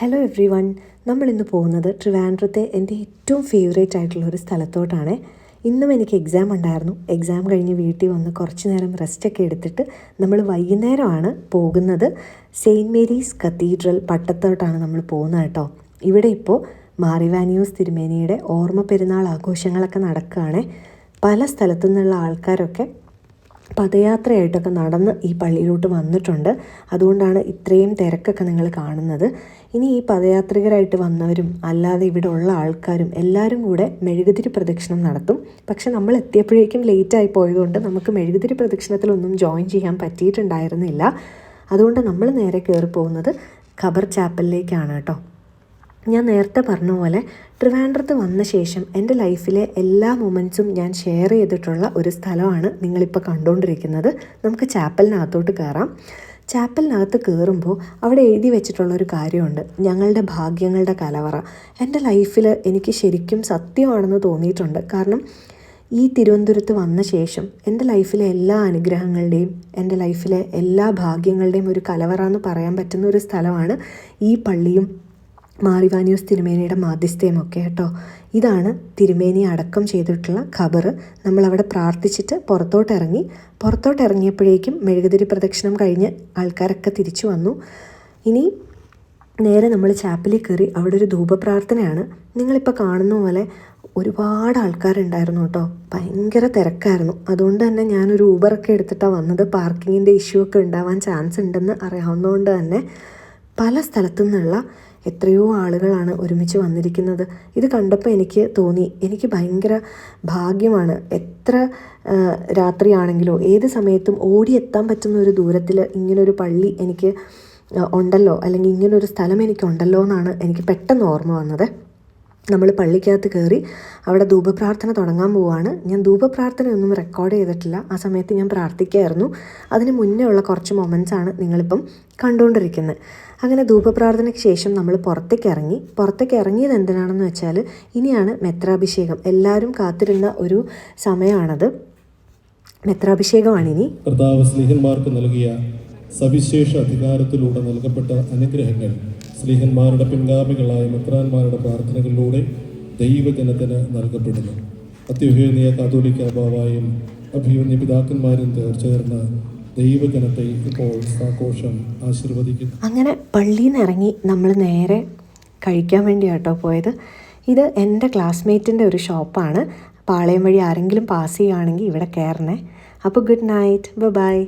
Hello every one, നമ്മളിന്ന് പോകുന്നത് ട്രിവാൻഡ്രത്തെ എൻ്റെ ഏറ്റവും ഫേവറേറ്റ് ആയിട്ടുള്ള ഒരു സ്ഥലത്തോട്ടാണ്. ഇന്നും എനിക്ക് എക്സാം ഉണ്ടായിരുന്നു. എക്സാം കഴിഞ്ഞ് വീട്ടിൽ വന്ന് കുറച്ച് നേരം റെസ്റ്റൊക്കെ എടുത്തിട്ട് നമ്മൾ വൈകുന്നേരമാണ് പോകുന്നത്. സെയിൻറ്റ് മേരീസ് കത്തീഡ്രൽ പട്ടത്തോട്ടാണ് നമ്മൾ പോകുന്നത് കേട്ടോ. ഇവിടെ ഇപ്പോൾ മാർ ഇവാനിയോസ് തിരുമേനിയുടെ ഓർമ്മ പെരുന്നാൾ ആഘോഷങ്ങളൊക്കെ നടക്കുകയാണ്. പല സ്ഥലത്തു നിന്നുള്ള ആൾക്കാരൊക്കെ പദയാത്രയായിട്ടൊക്കെ നടന്ന് ഈ പള്ളിയിലോട്ട് വന്നിട്ടുണ്ട്. അതുകൊണ്ടാണ് ഇത്രയും തിരക്കൊക്കെ നിങ്ങൾ കാണുന്നത്. ഇനി ഈ പദയാത്രികരായിട്ട് വന്നവരും അല്ലാതെ ഇവിടെ ഉള്ള ആൾക്കാരും എല്ലാവരും കൂടെ മെഴുകുതിരി പ്രദക്ഷിണം നടത്തും. പക്ഷെ നമ്മൾ എത്തിയപ്പോഴേക്കും ലേറ്റായി പോയതുകൊണ്ട് നമുക്ക് മെഴുകുതിരി പ്രദക്ഷിണത്തിലൊന്നും ജോയിൻ ചെയ്യാൻ പറ്റിയിട്ടുണ്ടായിരുന്നില്ല. അതുകൊണ്ട് നമ്മൾ നേരെ കയറി പോകുന്നത് ഖബർ ചാപ്പലിലേക്കാണ് കേട്ടോ. ഞാൻ നേരത്തെ പറഞ്ഞ പോലെ ട്രിവാൻഡ്രത്ത് വന്ന ശേഷം എൻ്റെ ലൈഫിലെ എല്ലാ മൊമെൻറ്റ്സും ഞാൻ ഷെയർ ചെയ്തിട്ടുള്ള ഒരു സ്ഥലമാണ് നിങ്ങളിപ്പോൾ കണ്ടുകൊണ്ടിരിക്കുന്നത്. നമുക്ക് ചാപ്പലിനകത്തോട്ട് കയറാം. ചാപ്പലിനകത്ത് കയറുമ്പോൾ അവിടെ എഴുതി വെച്ചിട്ടുള്ളൊരു കാര്യമുണ്ട്, ഞങ്ങളുടെ ഭാഗ്യങ്ങളുടെ കലവറ. എൻ്റെ ലൈഫിൽ എനിക്ക് ശരിക്കും സത്യമാണെന്ന് തോന്നിയിട്ടുണ്ട്. കാരണം ഈ തിരുവനന്തപുരത്ത് വന്ന ശേഷം എൻ്റെ ലൈഫിലെ എല്ലാ അനുഗ്രഹങ്ങളുടെയും എൻ്റെ ലൈഫിലെ എല്ലാ ഭാഗ്യങ്ങളുടെയും ഒരു കലവറ എന്ന് പറയാൻ പറ്റുന്ന ഒരു സ്ഥലമാണ് ഈ പള്ളിയും മാർ ഇവാനിയോസ് തിരുമേനിയുടെ മാധ്യസ്ഥയുമൊക്കെ കേട്ടോ. ഇതാണ് തിരുമേനി അടക്കം ചെയ്തിട്ടുള്ള ഖബർ. നമ്മളവിടെ പ്രാർത്ഥിച്ചിട്ട് പുറത്തോട്ടിറങ്ങിയപ്പോഴേക്കും മെഴുകുതിരി പ്രദക്ഷിണം കഴിഞ്ഞ് ആൾക്കാരൊക്കെ തിരിച്ചു വന്നു. ഇനി നേരെ നമ്മൾ ചാപ്പലിൽ കയറി അവിടെ ഒരു ധൂപപ്രാർത്ഥനയാണ്. നിങ്ങളിപ്പോൾ കാണുന്ന പോലെ ഒരുപാട് ആൾക്കാരുണ്ടായിരുന്നു കേട്ടോ. ഭയങ്കര തിരക്കായിരുന്നു. അതുകൊണ്ട് തന്നെ ഞാനൊരു ഊബറൊക്കെ എടുത്തിട്ടാണ് വന്നത്. പാർക്കിങ്ങിൻ്റെ ഇഷ്യൂ ഒക്കെ ഉണ്ടാവാൻ ചാൻസ് ഉണ്ടെന്ന് അറിയാവുന്നതുകൊണ്ട് തന്നെ പല സ്ഥലത്തു നിന്നുള്ള എത്രയോ ആളുകളാണ് ഒരുമിച്ച് വന്നിരിക്കുന്നത്. ഇത് കണ്ടപ്പോൾ എനിക്ക് തോന്നി, എനിക്ക് ഭയങ്കര ഭാഗ്യമാണ്. എത്ര രാത്രിയാണെങ്കിലോ ഏത് സമയത്തും ഓടിയെത്താൻ പറ്റുന്ന ഒരു ദൂരത്തിൽ ഇങ്ങനൊരു പള്ളി എനിക്ക് ഉണ്ടല്ലോ, അല്ലെങ്കിൽ ഇങ്ങനൊരു സ്ഥലം എനിക്കുണ്ടല്ലോ എന്നാണ് എനിക്ക് പെട്ടെന്ന് ഓർമ്മ വന്നത്. നമ്മൾ പള്ളിക്കകത്ത് കയറി അവിടെ ധൂപപ്രാർത്ഥന തുടങ്ങാൻ പോവുകയാണ്. ഞാൻ ധൂപപ്രാർത്ഥനയൊന്നും റെക്കോർഡ് ചെയ്തിട്ടില്ല. ആ സമയത്ത് ഞാൻ പ്രാർത്ഥിക്കുകയായിരുന്നു. അതിന് മുന്നേ ഉള്ള കുറച്ച് മൊമെൻറ്റ്സാണ് നിങ്ങളിപ്പം കണ്ടുകൊണ്ടിരിക്കുന്നത്. അങ്ങനെ ധൂപപ്രാർത്ഥനയ്ക്ക് ശേഷം നമ്മൾ പുറത്തേക്ക് ഇറങ്ങിയത് എന്തിനാണെന്ന് വെച്ചാൽ ഇനിയാണ് മെത്രാഭിഷേകം. എല്ലാവരും കാത്തിരുന്ന ഒരു സമയമാണത്. മെത്രാഭിഷേകമാണിനി. കർത്താവ് സ്ലീഹന്മാർക്ക് നൽകിയ സവിശേഷ അധികാരത്തിലൂടെ നൽകപ്പെട്ട അനുഗ്രഹങ്ങൾ സ്ലീഹന്മാരുടെ പിൻഗാമികളായ മെത്രാന്മാരുടെ പ്രാർത്ഥനകളിലൂടെ ദൈവജനത്തിന് നൽകപ്പെടുന്നു. അത്യുഹേനിയ കാതോലിക്ക ബാവായും അഭിമന്യ പിതാക്കന്മാരും ചേർന്ന് ദൈവജനത്തെ ഇപ്പോൾ സാഘോഷം ആശീർവദിക്കുന്നു. അങ്ങനെ പള്ളിയിൽ നിന്ന് ഇറങ്ങി നമ്മൾ നേരെ കഴിക്കാൻ വേണ്ടിയാട്ടോ പോയത്. ഇത് എൻ്റെ ക്ലാസ്മേറ്റിൻ്റെ ഒരു ഷോപ്പാണ്. പാളയം വഴി ആരെങ്കിലും പാസ് ചെയ്യുകയാണെങ്കിൽ ഇവിടെ കയറണേ. അപ്പോൾ ഗുഡ് നൈറ്റ്, ബൈ.